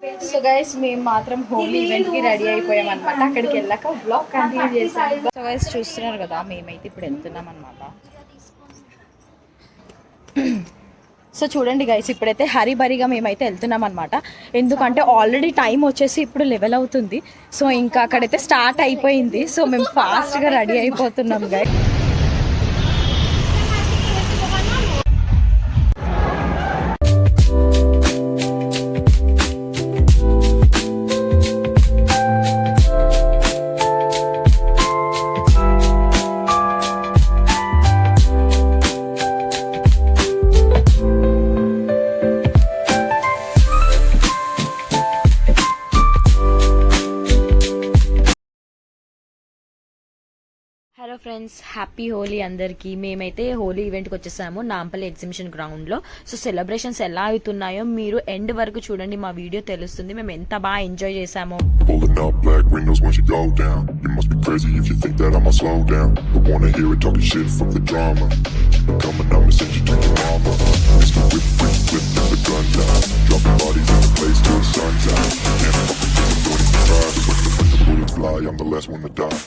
So guys మేము మాత్రం Holi event కి రెడీ అయిపోయాం అనమాట. అక్కడికి వెళ్ళాక బ్లాగ్ కంటిన్యూ చేసాం. సో గైస్ చూస్తున్నారు కదా, మేమైతే ఇప్పుడు వెళ్తున్నాం అనమాట. సో చూడండి గైస్, ఇప్పుడైతే హరిబరిగా మేమైతే వెళ్తున్నాం అనమాట. ఎందుకంటే ఆల్రెడీ టైం వచ్చేసి ఇప్పుడు 11 అవుతుంది. సో ఇంకా అక్కడైతే స్టార్ట్ అయిపోయింది. సో మేము ఫాస్ట్గా రెడీ అయిపోతున్నాం guys. Hello friends, happy Holi అందరికీ. మేమైతే హోలీ ఈవెంట్కి వచ్చేసాము నాంపల్లి ఎగ్జిబిషన్ గ్రౌండ్లో. సో సెలబ్రేషన్స్ ఎలా అవుతున్నాయో మీరు ఎండ్ వరకు చూడండి, మా వీడియో తెలుస్తుంది మేము ఎంత బాగా ఎంజాయ్ చేసామో. I'm the last one to die.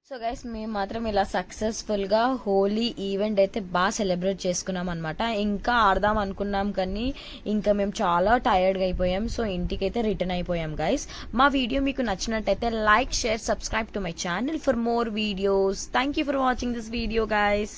So guys, మేము మాత్రం ఇలా సక్సెస్ఫుల్గా హోలీ ఈవెంట్ అయితే బాగా సెలబ్రేట్ చేసుకున్నాం అనమాట. ఇంకా ఆడదాం అనుకున్నాం కానీ ఇంకా మేము చాలా టైర్డ్గా అయిపోయాం. సో ఇంటికైతే రిటర్న్ అయిపోయాం గైస్. మా వీడియో మీకు నచ్చినట్టయితే like, share, subscribe to my channel for more videos. Thank you for watching this video guys.